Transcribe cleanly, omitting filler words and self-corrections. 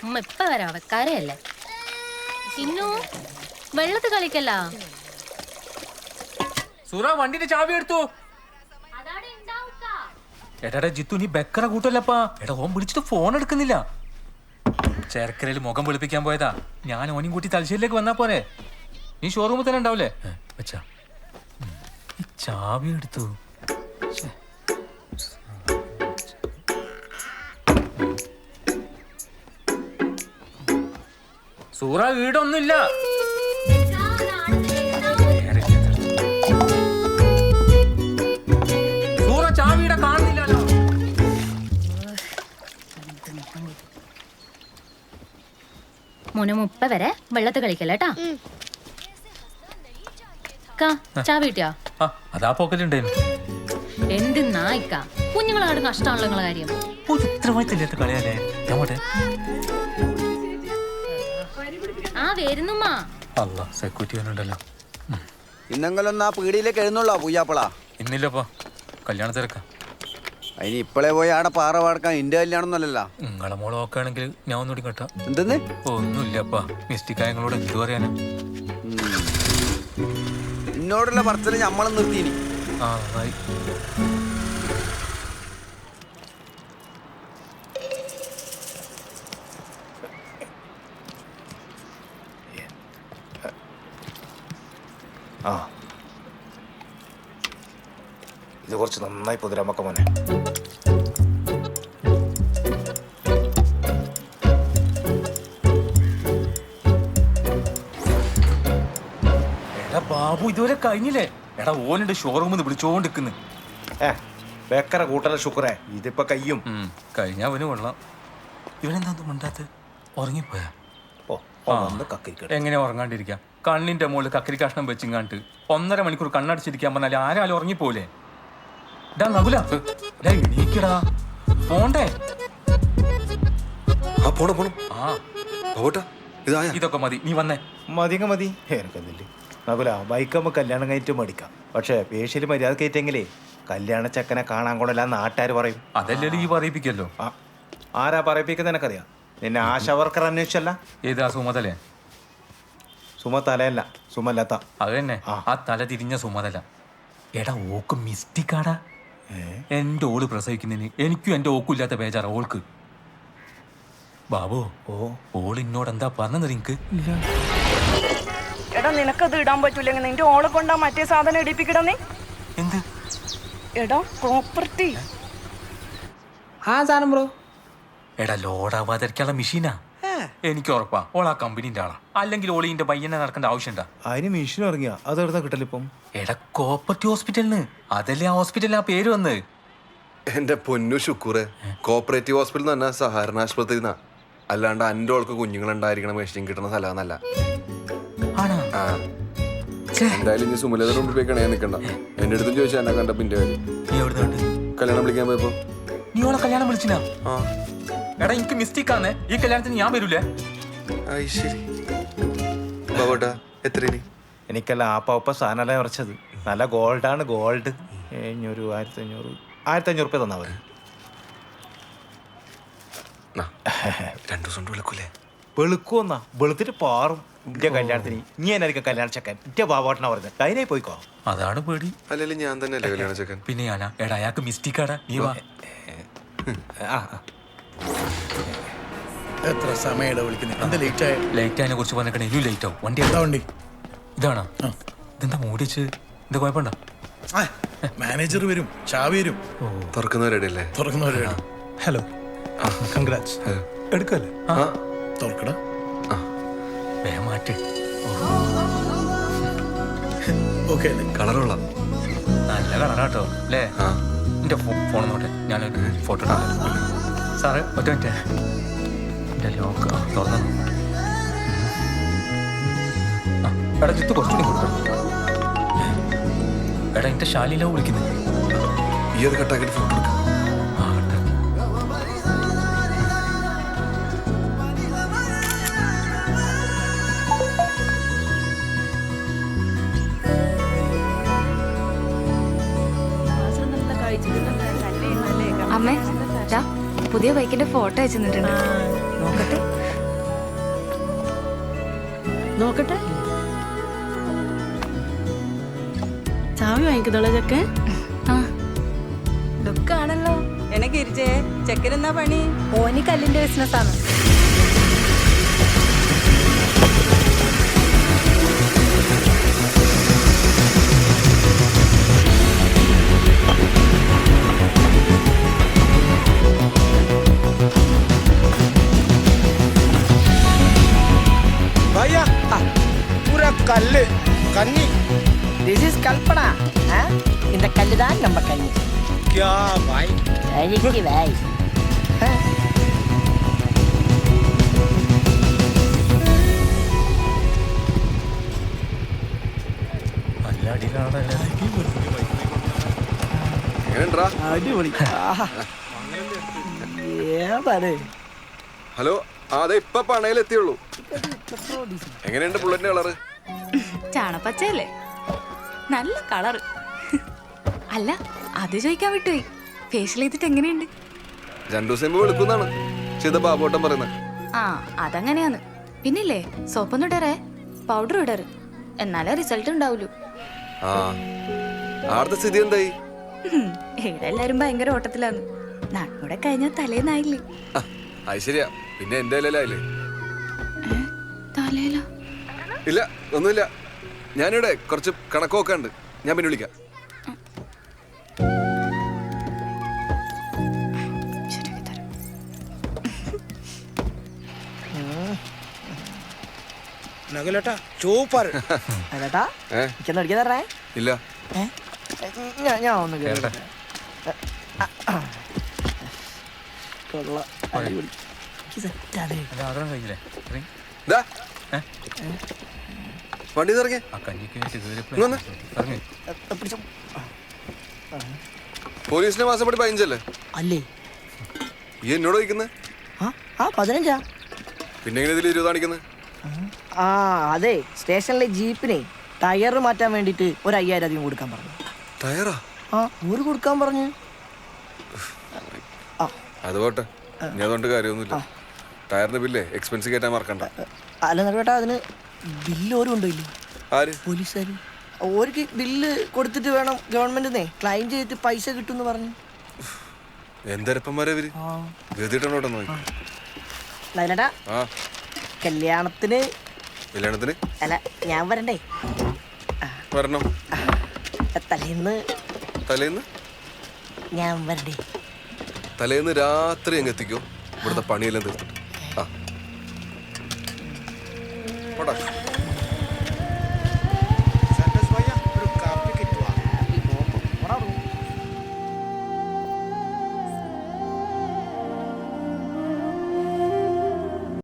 ഉമ്മ ഇപ്പൊ വരാം, വെക്കാരയല്ലേ. ഇന്നു വെള്ളത്തിൽ കളിക്കല്ല. സൂറ വണ്ടിന്റെ ചാവി എടുത്തു. എടാ ജിത്തു, നീ ബക്കറ കൂട്ടല്ലപ്പാ. എടാ ഓൻ വിളിച്ചിട്ട് ഫോൺ എടുക്കുന്നില്ല. ചേർക്കരയിൽ മുഖം വെളുപ്പിക്കാൻ പോയതാ. ഞാൻ ഓനും കൂട്ടി തലശ്ശേരിയിലേക്ക് വന്നാ പോരെ. നീ ഷോറൂമിൽ തന്നെ ഉണ്ടാവൂലേ? വെച്ചാ ഈ ചാവി എടുത്തു. സൂറ വീടൊന്നുമില്ല. സൂറ ചാവിയുടെ കാണുന്നില്ലല്ലോ. മോനെ മുപ്പ വരെ വെള്ളത്തിൽ കളിക്കല്ലേട്ടാ. ചാവി കിട്ടിയാ? അതാ പോക്കലുണ്ടായിരുന്നു. എന്തിന്നായിക്ക കുഞ്ഞുങ്ങളാട് കഷ്ടമാണല്ലോ നിങ്ങളെ കാര്യം. ഉത്തരവാദിത്തമില്ലാത്ത കളിയാലേ. ആ വരുന്നുമ്മാ. അല്ല സെക്യൂരിറ്റി വന്നിട്ടുണ്ടല്ലോ. ഇന്നെങ്കിലും ആ പീടിയിലേക്ക് എഴുന്നള്ളോ പൂജാപ്പളാ? ഇന്നില്ലപ്പാ, കല്യാണ തിരക്കാ. അതിന് ഇപ്പളെ പോയി ആടെ പാറ വാടക്കാൻ എന്റെ കല്യാണമൊന്നുമല്ലല്ലോ. നിങ്ങളെ മോളെ നോക്കുകയാണെങ്കിൽ ഞാൻ ഒന്നുകൂടി കേട്ടാ. എന്തെന്ന്? ഒന്നുമില്ലപ്പാ, മിസ്റ്റിക്കായങ്ങളോട് എന്തു പറയാനാ. എന്നോടുള്ള പറച്ചില് ഞമ്മളെ നിർത്തിയിനി. ആ നന്നായി. ആ ഇത് കുറച്ച് നന്നായി പൊതിരാമക്ക മോനെ. എടാ ബാബു, ഇതുവരെ കഴിഞ്ഞില്ലേ? എടാ ഓനുണ്ട് ഷോറൂമിൽ വിളിച്ചോണ്ടിരിക്കുന്നു. ബേക്കറ കൂട്ടല ശുക്രേ, ഇതിപ്പോ കയ്യും കഴിഞ്ഞ അവന് കൊള്ളാം. ഇവനെന്താ മിണ്ടാത്ത? ഉറങ്ങിപ്പോയാ? എങ്ങനെ ഉറങ്ങാണ്ടിരിക്കാം? കണ്ണിന്റെ മുകളിൽ കക്കരി കഷ്ണം വെച്ചിങ്ങാണ്ട് 1.5 മണിക്കൂർ കണ്ണടച്ചിരിക്കാൻ പറഞ്ഞാൽ ആരാലും ഉറങ്ങിപ്പോലെ. ഡാ നകുല, എണീക്കടാ, പോണ്ടേ? ഇതൊക്കെ മതി, നീ വന്നേ. മതിങ്ങ മതി, എനിക്കൊന്നില്ലേ നകുല. ബൈക്കമ്മ കല്യാണം കഴിഞ്ഞിട്ട് മടിക്കാം, പക്ഷെ പേഷ്യല് മര്യാദ കയറ്റെങ്കിലേ കല്യാണ ചെക്കനെ കാണാൻ കൊണ്ടല്ല നാട്ടുകാർ പറയും. അതല്ലേ ഈ പറയിപ്പിക്കല്ലോ. ആരാ പറയിപ്പിക്കുന്ന എനിക്കറിയാം. നിന്നെ ആശാ വർക്കർ അന്വേഷിച്ചല്ല? ഏതാ സുമതലേ? സുമതലയല്ല, സുമലത. അത് തന്നെ, ആ തല തിരിഞ്ഞ സുമതല. എടാ ഓക്ക് മിസ്റ്റിക്കാടാ. എന്റെ ഓള് പ്രസവിക്കുന്നതിന് എനിക്കും എന്റെ ഓക്കില്ലാത്ത ബേജാറ ഓൾക്ക്. ബാബു, ഓൾ എന്നോട് എന്താ പറഞ്ഞത് നിനക്ക്? എടാ നിനക്കത് ഇടാൻ പറ്റൂലെങ്കിൽ നിന്റെ ഓളെ കൊണ്ടാ മറ്റേ സാധനം ഇടിപ്പിക്കടന്നേ. എന്ത്? എടാ പ്രോപ്പർട്ടി. ആ സാധനം ബ്രോ. എടാ ലോഡാവാതിരിക്കാനുള്ള മെഷീനാ. എനിക്ക് ഉറപ്പാ ഓൾ ആ കമ്പനീന്റെ ആളാ. അല്ലെങ്കിൽ ഓളിന്റെ പയ്യനെ നടക്കേണ്ട ആവശ്യണ്ടാ? അതിന് മെഷീൻ ഇറങ്ങിയ അത് എവിടുന്ന കിട്ടലിപ്പം? എടാ കോപ്പർട്ടി ഹോസ്പിറ്റലിന്. അതല്ലേ ആ ഹോസ്പിറ്റലിന് ആ പേര് വന്ന്. എന്റെ പൊന്നു ശുക്കൂറെ, കോപ്പറേറ്റീവ് ഹോസ്പിറ്റൽ തന്നെ സഹകരണ ആശുപത്രി, അല്ലാണ്ട് എന്റെ ഓൾക്ക് കുഞ്ഞുങ്ങളുണ്ടായിരിക്കണം മെഷീൻ കിട്ടുന്ന സ്ഥലമെന്നല്ല. എന്തായാലും ഇനി സുമലതയുടെ മുമ്പിൽ പോയി കണയാൻ നിൽക്കണ്ട. എന്റെ അടുത്തും ചോദിച്ചാൽ എന്നെ കണ്ട പിന്നെ കല്യാണം വിളിക്കാൻ പോയപ്പോ. നീ ഓളെ കല്യാണം വിളിച്ചിനാ? എടാ എനിക്ക് മിസ്റ്റേക്ക് ആണ്, ഈ കല്യാണത്തിന് ഞാൻ വരൂലേ? എനിക്കല്ല ആ പാപ്പ സാധനമല്ല ഉറച്ചത്. നല്ല ഗോൾഡാണ്, ഗോൾഡ്. 1500 രൂപ തന്നാ മതി. 2 ദിവസം വിളിക്കൂലേ? വെളുക്കുവന്നാ, വെളുത്തിട്ട് പാറും. ഇന്റെ കല്യാണത്തിന് നീ എന്നായിരിക്കും കല്യാണ ചെക്കൻ? ഇന്റെ ബാബോട്ടനാ പറഞ്ഞത്. അതിനായി പോയിക്കോ. അതാണ് പേടി. അല്ലെങ്കിൽ ഞാൻ തന്നെ അല്ലേ കല്യാണ ചെക്കൻ? പിന്നെ ഞാനാ? എടാ അയാൾക്ക് മിസ്റ്റേക്കാടാ. നീ വാ. എത്ര സമയം വിളിക്കുന്നത്? ലേറ്റ് ആയതിനെ കുറിച്ച് പറഞ്ഞേക്കണേ. ഇനി ലേറ്റ് ആവും. വണ്ടി വണ്ടി ഇതാണോ? ഇതെന്താ മൂടിച്ച്? എന്താ കുഴപ്പമുണ്ടോ? മാനേജർ വരും, ചാവി വരും. തുറക്കുന്നവരല്ലേ? തുറക്കുന്നവരെ. Hello, congrats. എടുക്കല്ലേ? തുറക്കട. മാറ്റ്. ഓക്കെ, കളറുള്ള നല്ല കളറാട്ടോ അല്ലേ? എന്റെ ഫോൺ നോട്ടെ, ഞാനൊരു ഫോട്ടോ എടുക്കാം. സാറേ ഒറ്റ മിനിറ്റ്. എന്റെ ലോക്ക് തുറന്നു. എടാ ജിത്ത് കുറച്ചുകൂടി കൊടുക്കണം. എടാ എന്റെ ശാലിയിലാ വിളിക്കുന്നത്. ഈ ഒരു കട്ടാക്കിട്ട് ഫോട്ടോ എടുക്കാം. അമ്മേ ദാ പുതിയ ബൈക്കിന്റെ ഫോട്ടോ അയച്ചു തന്നിട്ടുണ്ട്. നോക്കട്ടെ നോക്കട്ടെ. ചാവി വാങ്ങിക്കുന്നോളെ ചെക്കൻ. ആ ലുക്കാണല്ലോ. എനക്ക് ഇരിച്ചേ ചെക്കനെന്നാ പണി? ഓനി കല്ലിന്റെ ബിസിനസ്സാണ്. भैया पूरा कल कन्नी This is കൽപ്പന. இந்த கல்லு தான் நம்ம கண்ணி. क्या भाई എനിക്ക് വായി. നല്ല അടിയിലാണല്ലേ എങ്ങനെയുണ്ടാ? അടിപൊളി. ഏതാണ് ഹലോ ആ അതെ ഇപ്പൊ പണയിലെത്തിയുള്ളൂ. എങ്ങനെയുണ്ട് ബുള്ളറ്റിന്റെ കളറ്? ചാണപ്പച്ചയല്ലേ, നല്ല കളറ്. അല്ല അത് ചോദിക്കാൻ വിട്ടുപോയി, ഫേഷ്യൽ ചെയ്തിട്ട് എങ്ങനെയുണ്ട്? 2 ദിവസം മുമ്പ് വിളിക്കുന്നാണ് ചെയ്ത ബാബോട്ടം പറയുന്നത്. ആ അതങ്ങനെയാന്ന്. പിന്നില്ലേ സോപ്പൊന്നും ഇടറേ, പൗഡർ ഇടറ്, എന്നാലേ റിസൾട്ട് ഉണ്ടാവൂലൂ. ആ ആടുത്തെ സ്ഥിതി എന്തായി? ഇവിടെ എല്ലാരും ഭയങ്കര ഓട്ടത്തിലാന്ന്. നാട്ടിലൂടെ കഴിഞ്ഞാൽ തലേന്നായില്ലേ. ആ, അത് ശരിയാ. പിന്നെ എന്റെ ഇലയിലായില്ലേ? തലേല ഇല്ല ഒന്നുമില്ല. ഞാനിവിടെ കുറച്ച് കണക്കൊക്കെ ഉണ്ട്. ഞാൻ പിന്നെ വിളിക്കാം. नगलेटा चूपर അല്ലട്ടാ ഏ എനിക്കൊന്ന് അടിക്കാൻ തരണേ. ഇല്ല ഞാൻ ഒന്ന് കേറട്ടെ. കൊള്ളാം, അടിപൊളി. എനിക്ക് സെറ്റാണ്. അല്ല ആദരം കഴിയില്ലേ ദാ. വണ്ടി ഇറങ്ങി ആ കഞ്ഞിക്ക് ഇങ്ങ് വന്ന്. ഇറങ്ങി പിടിച്ചോ. പോലീസിന്റെ മാസപ്പടി 15 അല്ലേ? അല്ലേ ഈ എന്നോട് ചോദിക്കുന്നത്? ആ 15. പിന്നെ എങ്ങനെ ഇതിൽ 20 കാണിക്കുന്നത്? ആ അതെ, സ്റ്റേഷനിലെ ജീപ്പിനെ ടയർ മാറ്റാൻ വേണ്ടിട്ട് ഒരു 5000 അധികം കൊടുക്കാൻ പറഞ്ഞു. ടയറാ? ആ ഊര് കൊടുക്കാൻ പറഞ്ഞു. അത് പോട്ടെ, ഇനി അതുകൊണ്ട് കാര്യമൊന്നുമില്ല. ടയറിന്റെ ബില്ലേ എക്സ്പെൻസ് കയറ്റാൻ മറക്കണ്ട. അല്ല നടുവേട്ടാ, അതിന് ബില്ല് ഓരും ഉണ്ടല്ലോ ആര്? പോലീസുകാർ. ഓർക്ക് ബില്ല് കൊടുത്തിട്ട് വേണം ഗവൺമെന്റിനെ ക്ലെയിം ചെയ്തിട്ട് പൈസ കിട്ടുമെന്ന് പറഞ്ഞു. എന്തരപ്പന്മാരെ ഇവര് ഗതിട്ടോട്ടെ നോക്കി. നൈലട്ടാ ആ കല്യാണത്തിന് കല്യാണത്തിന് അല്ല ഞാൻ വരണ്ടേ? വരണം. തലേന്ന് തലേന്ന് ഞാൻ വരണ്ടേ? തലേന്ന് രാത്രി അങ്ങ് എത്തിക്കോ, ഇവിടുത്തെ പണിയെല്ലാം തീർത്തിട്ട്. ആ പോട്ടെ.